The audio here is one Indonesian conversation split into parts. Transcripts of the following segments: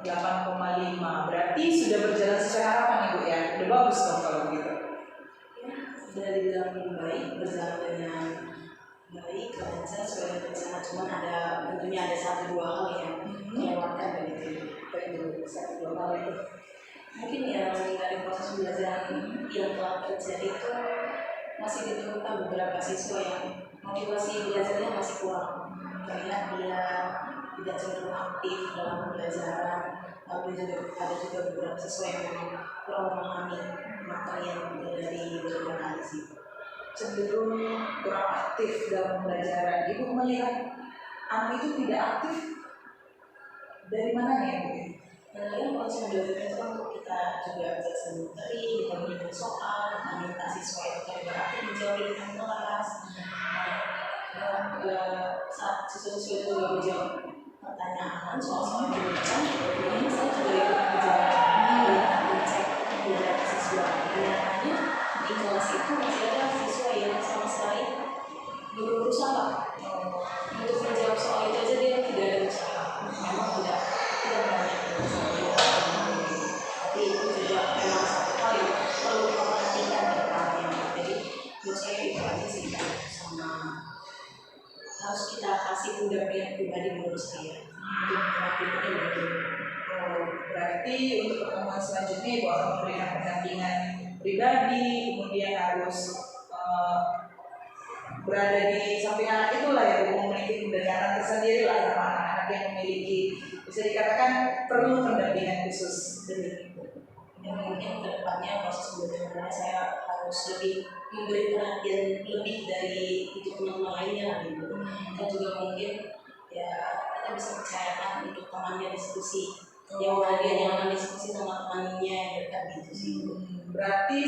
8,5. Berarti sudah berjalan sesuai harapan Ibu ya? Udah bagus dong kalau begitu. Ya, sudah dibilang baik, berjalan dengan baik, lancar, sesuai rencana. Cuman tentunya ada 1-2 hal yang melewatkan dari itu. 1-2 hal itu mungkin yang dari proses pembelajaran yang telah terjadi itu masih ditemukan beberapa siswa yang motivasi belajarnya masih kurang. Terlihat dia tidak cenderung aktif dalam pembelajaran. Lalu ada juga beberapa siswa yang memang kurang memahami materi yang dari beberapa sih. Cenderung kurang aktif dalam pembelajaran. Ibu melihat anak itu tidak aktif dari mana ya Bu? Yang proses belajar itu kan kita juga jelaskan materi, kita berikan soal, kita minta siswa itu terlibat aktif menjawab di depan kelas. Saat siswa-siswa itu juga menjawab pertanyaan soal-soal yang diberikan, kemudian saya juga ikut menjawab, mengecek beberapa siswa. Kenyataannya di kelas itu masih ada siswa yang sama sekali belum berusaha untuk menjawab soal itu aja, dia tidak ada usaha. Memang tidak banyak usaha, tapi itu juga memang satu hal yang perlu diperhatikan ke depannya. Jadi menurut saya itu aja sih sama harus kita kasih pendampingan pribadi menurut saya untuk melakukan itu. Berarti untuk pertemuan selanjutnya Ibu akan memberikan pendampingan pribadi, kemudian harus berada di samping anak itulah ya Bu, memiliki pendekatan tersendiri lah sama anak-anak yang memiliki, bisa dikatakan perlu pendampingan khusus. Yang mungkin kedepannya proses belajar saya harus lebih memberi perhatian lebih dari untuk teman-teman lainnya gitu. Kita juga mungkin ya kita bisa percayakan untuk temannya diskusi, yang mana dia nyaman diskusi sama temannya gitu sih. Berarti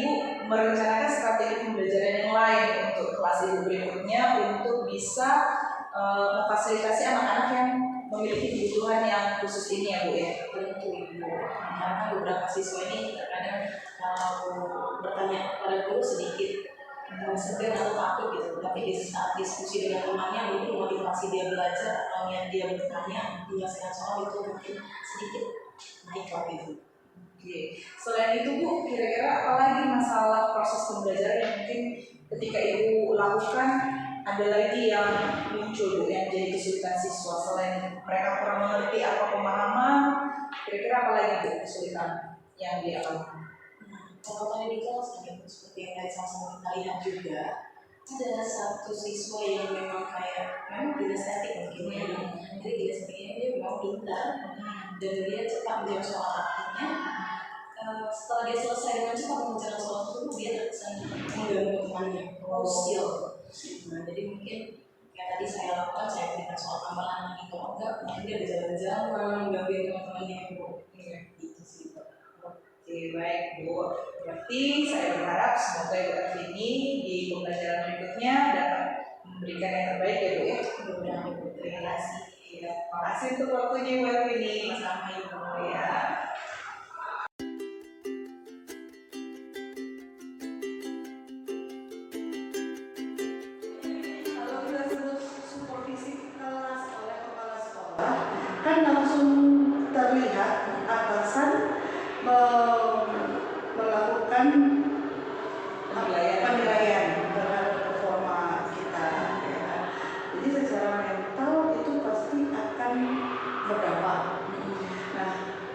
Ibu merencanakan strategi pembelajaran yang lain untuk kelas Ibu berikutnya untuk bisa memfasilitasi anak-anak yang memiliki kebutuhan yang khusus ini ya Bu ya? Tentu Ibu, karena beberapa siswa ini terkadang kalau bertanya pada guru sedikit segan atau takut gitu, tapi di saat diskusi dengan temannya mungkin motivasi dia belajar atau niat dia bertanya menyelesaikan soal itu mungkin sedikit naik lah gitu. Oke. Selain itu Bu, kira-kira apalagi masalah proses pembelajaran yang mungkin ketika Ibu lakukan ada lagi yang muncul Bu yang jadi kesulitan siswa selain mereka kurang mengerti apa pemahaman, kira-kira apa lagi Bu kesulitan yang dialami? Kalau tadi di kelas seperti yang tadi sama-sama kita lihat juga ada satu siswa yang memang tidak estetik mungkin ya. Jadi tidak estetiknya dia memang pintar dan dia cepat menjawab soal artinya. Setelah dia selesai dengan cepat mengerjakan soal tersebut, dia terkesan mengganggu temannya, skill. Nah, jadi mungkin kayak tadi saya lakukan, saya berikan soal tambahan lagi, kalau enggak mungkin dia berjalan-jalan mengganggu teman-temannya Bu. Gitu sih. Oke, baik Bu. Berarti saya berharap semoga Ibu Arvini di pembelajaran berikutnya dapat memberikan yang terbaik ya Bu ya. Mudah-mudahan Ibu. Terima kasih. Ya, terima kasih untuk waktunya Ibu Arvini. Sama Ibu. Ya. Kalau kita sebut supervisi kelas oleh kepala sekolah, kan langsung terlihat atasan melakukan penilaian terhadap performa kita. Ya. Jadi secara mental itu pasti akan berdampak. Nah,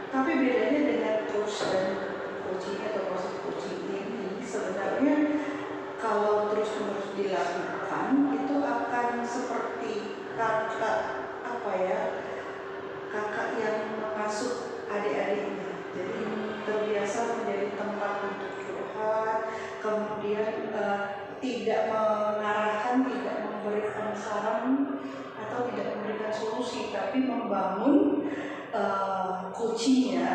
tapi bedanya dengan coach dan coaching atau proses coaching ini sebenarnya kalau terus-menerus dilakukan itu akan seperti kakak yang mengasuh adik-adiknya. Jadi terbiasa menjadi tempat untuk curhat, kemudian tidak mengarahkan, tidak memberikan saran atau tidak memberikan solusi, tapi membangun coachingnya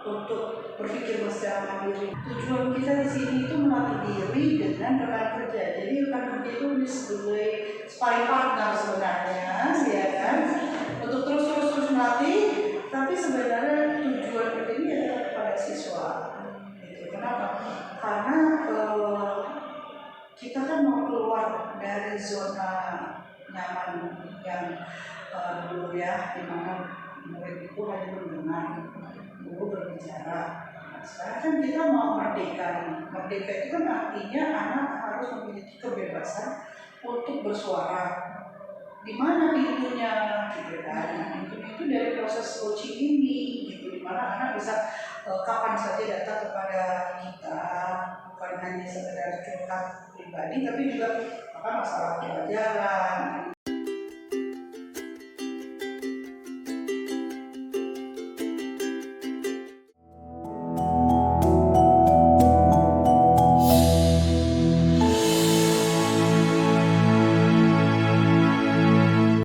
untuk berpikir secara mandiri. Tujuan kita di sini itu melatih diri dengan rekan kerja. Jadi rekan kerja itu sebagai sparring partner sebenarnya, ya kan? Untuk terus melatih, tapi sebenarnya tujuan kita ini adalah kepada siswa. Gitu. Kenapa? Karena kita kan mau keluar dari zona nyaman yang dulu ya, di mana murid itu hanya mendengar, guru berbicara. Nah, sekarang kan kita mau merdeka nih. Merdeka itu kan artinya anak harus memiliki kebebasan untuk bersuara. Di mana pintunya gitu kan? Nah, pintunya itu dari proses coaching ini gitu, di mana anak bisa kapan saja datang kepada kita, bukan hanya sekedar curhat pribadi tapi juga masalah pelajaran